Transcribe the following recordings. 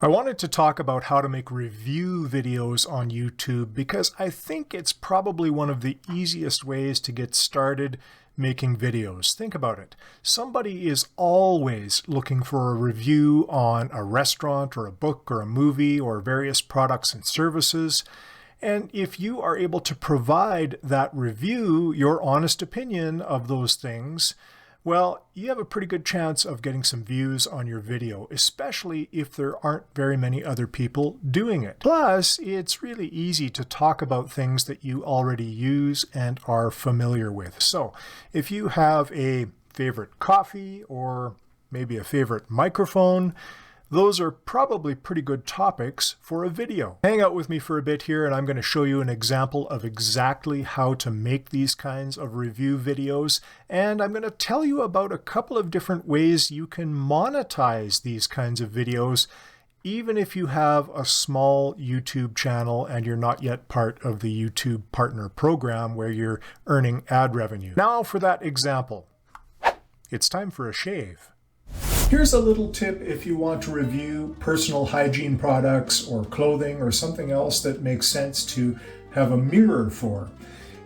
I wanted to talk about how to make review videos on YouTube because I think it's probably one of the easiest ways to get started making videos. Think about it. Somebody is always looking for a review on a restaurant or a book or a movie or various products and services. And if you are able to provide that review, your honest opinion of those things, well, you have a pretty good chance of getting some views on your video, especially if there aren't very many other people doing it. Plus, it's really easy to talk about things that you already use and are familiar with. So, if you have a favorite coffee or maybe a favorite microphone, those are probably pretty good topics for a video. Hang out with me for a bit here and I'm going to show you an example of exactly how to make these kinds of review videos. And I'm going to tell you about a couple of different ways you can monetize these kinds of videos, even if you have a small YouTube channel and you're not yet part of the YouTube Partner Program where you're earning ad revenue. Now for that example. It's time for a shave. Here's a little tip if you want to review personal hygiene products or clothing or something else that makes sense to have a mirror for.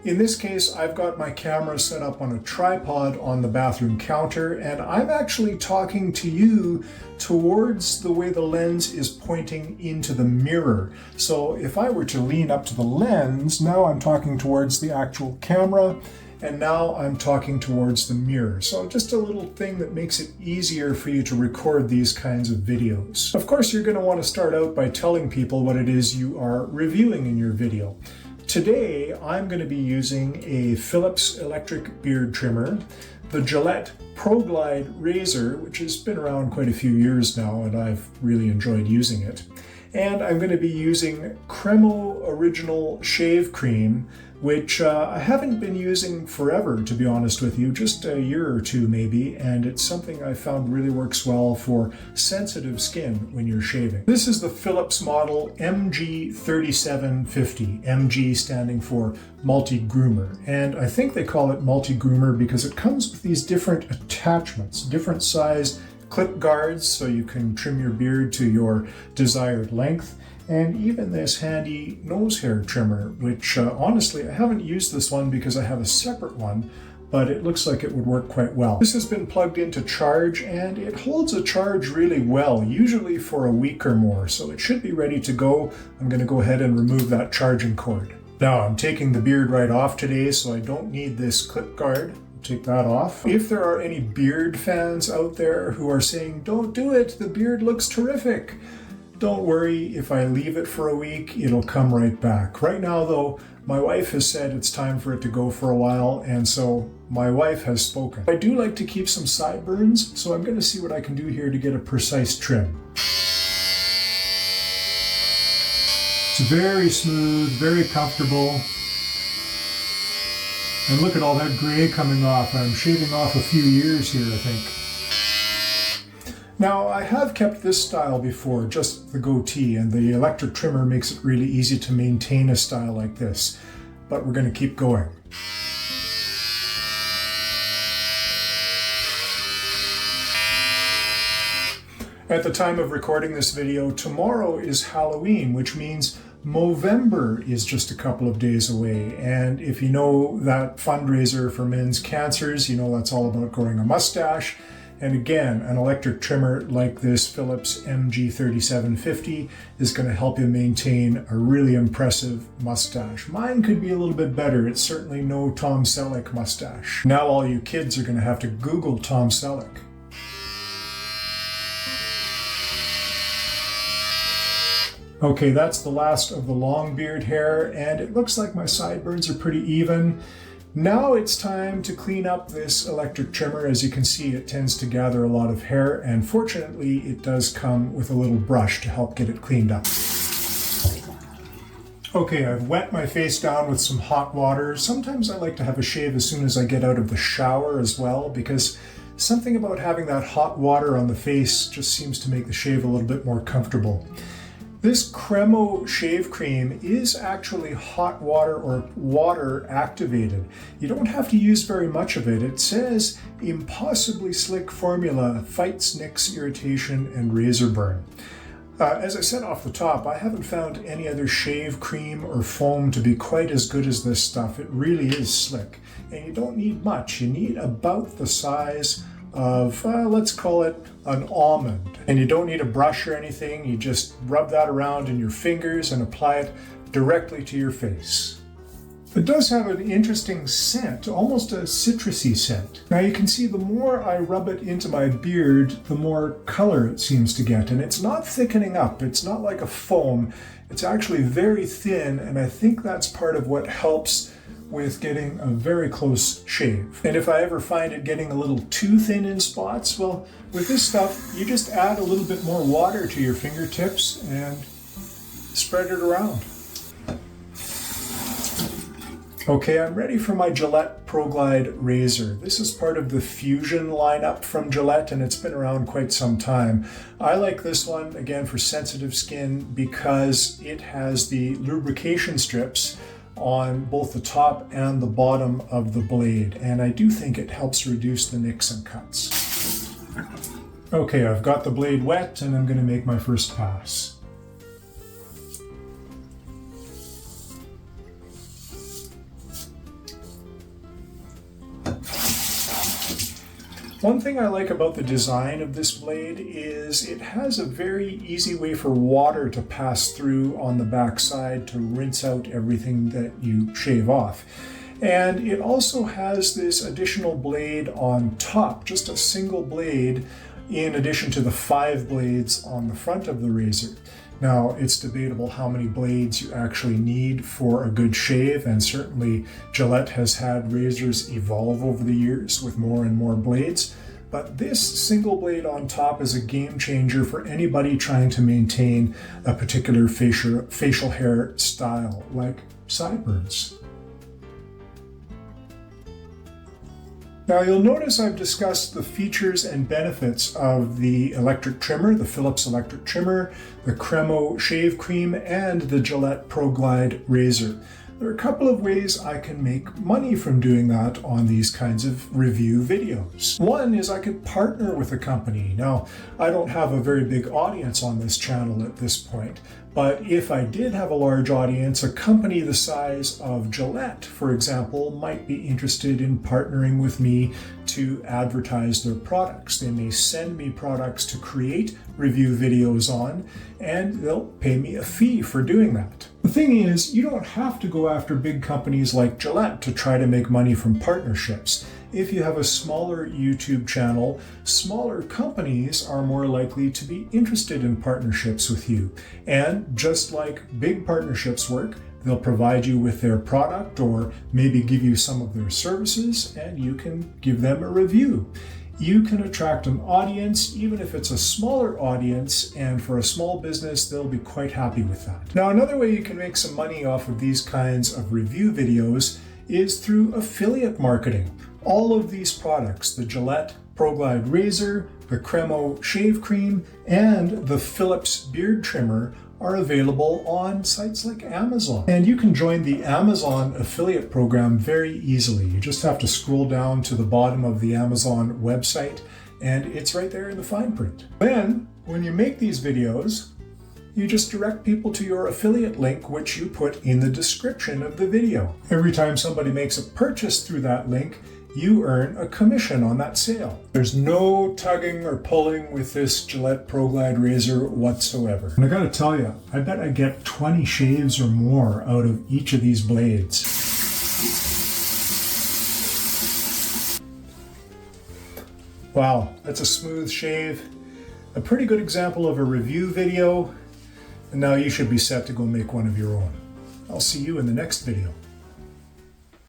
In this case, I've got my camera set up on a tripod on the bathroom counter, and I'm actually talking to you towards the way the lens is pointing into the mirror. So if I were to lean up to the lens, now I'm talking towards the actual camera, and now I'm talking towards the mirror. So just a little thing that makes it easier for you to record these kinds of videos. Of course, you're going to want to start out by telling people what it is you are reviewing in your video. Today, I'm going to be using a Philips electric beard trimmer, the Gillette Pro Glide razor, which has been around quite a few years now, and I've really enjoyed using it. And I'm going to be using Cremo Original Shave Cream, which I haven't been using forever, to be honest with you, just a year or two maybe, and it's something I found really works well for sensitive skin when you're shaving. This is the Philips model MG3750, MG standing for multi-groomer, and I think they call it multi-groomer because it comes with these different attachments, different size clip guards so you can trim your beard to your desired length, and even this handy nose hair trimmer, which honestly I haven't used this one because I have a separate one, but it looks like it would work quite well. This has been plugged into charge and it holds a charge really well, usually for a week or more, so it should be ready to go. I'm going to go ahead and remove that charging cord. Now I'm taking the beard right off today, so I don't need this clip guard. Take that off. If there are any beard fans out there who are saying, "Don't do it, the beard looks terrific," don't worry, if I leave it for a week, it'll come right back. Right now though, my wife has said it's time for it to go for a while, and so my wife has spoken. I do like to keep some sideburns, so I'm going to see what I can do here to get a precise trim. It's very smooth, very comfortable. And look at all that gray coming off. I'm shaving off a few years here, I think. Now, I have kept this style before, just the goatee, and the electric trimmer makes it really easy to maintain a style like this. But we're going to keep going. At the time of recording this video, tomorrow is Halloween, which means Movember is just a couple of days away, and if you know that fundraiser for men's cancers, you know that's all about growing a mustache. And again, an electric trimmer like this Philips MG3750 is going to help you maintain a really impressive mustache. Mine could be a little bit better. It's certainly no Tom Selleck mustache. Now all you kids are going to have to Google Tom Selleck. Okay, that's the last of the long beard hair, and it looks like my sideburns are pretty even. Now it's time to clean up this electric trimmer. As you can see, it tends to gather a lot of hair, and fortunately it does come with a little brush to help get it cleaned up. Okay, I've wet my face down with some hot water. Sometimes I like to have a shave as soon as I get out of the shower as well, because something about having that hot water on the face just seems to make the shave a little bit more comfortable. This Cremo shave cream is actually hot water or water activated. You don't have to use very much of it. It says impossibly slick formula, fights nicks, irritation, and razor burn. As I said off the top, I haven't found any other shave cream or foam to be quite as good as this stuff. It really is slick. And you don't need much. You need about the size of, let's call it an almond. And you don't need a brush or anything. You just rub that around in your fingers and apply it directly to your face. It does have an interesting scent, almost a citrusy scent. Now you can see the more I rub it into my beard, the more color it seems to get. And it's not thickening up. It's not like a foam. It's actually very thin, and I think that's part of what helps with getting a very close shave. And if I ever find it getting a little too thin in spots, well, with this stuff, you just add a little bit more water to your fingertips and spread it around. Okay, I'm ready for my Gillette Pro Glide razor. This is part of the Fusion lineup from Gillette, and it's been around quite some time. I like this one, again, for sensitive skin because it has the lubrication strips on both the top and the bottom of the blade, and I do think it helps reduce the nicks and cuts. Okay, I've got the blade wet, and I'm going to make my first pass. One thing I like about the design of this blade is it has a very easy way for water to pass through on the back side to rinse out everything that you shave off. And it also has this additional blade on top, just a single blade, in addition to the 5 blades on the front of the razor. Now, it's debatable how many blades you actually need for a good shave, and certainly Gillette has had razors evolve over the years with more and more blades, but this single blade on top is a game changer for anybody trying to maintain a particular facial hair style, like sideburns. Now you'll notice I've discussed the features and benefits of the electric trimmer, the Philips electric trimmer, the Cremo shave cream, and the Gillette Pro Glide razor. There are a couple of ways I can make money from doing that on these kinds of review videos. One is I could partner with a company. Now, I don't have a very big audience on this channel at this point, but if I did have a large audience, a company the size of Gillette, for example, might be interested in partnering with me to advertise their products. They may send me products to create review videos on, and they'll pay me a fee for doing that. The thing is, you don't have to go after big companies like Gillette to try to make money from partnerships. If you have a smaller YouTube channel, smaller companies are more likely to be interested in partnerships with you. And just like big partnerships work, they'll provide you with their product or maybe give you some of their services, and you can give them a review. You can attract an audience, even if it's a smaller audience, and for a small business, they'll be quite happy with that. Now, another way you can make some money off of these kinds of review videos is through affiliate marketing. All of these products, the Gillette Pro Glide razor, the Cremo shave cream, and the Philips beard trimmer, are available on sites like Amazon. And you can join the Amazon affiliate program very easily. You just have to scroll down to the bottom of the Amazon website, and it's right there in the fine print. Then, when you make these videos, you just direct people to your affiliate link, which you put in the description of the video. Every time somebody makes a purchase through that link, you earn a commission on that sale. There's no tugging or pulling with this Gillette Pro Glide razor whatsoever. And I gotta tell you, I bet I get 20 shaves or more out of each of these blades. Wow, that's a smooth shave. A pretty good example of a review video. And now you should be set to go make one of your own. I'll see you in the next video.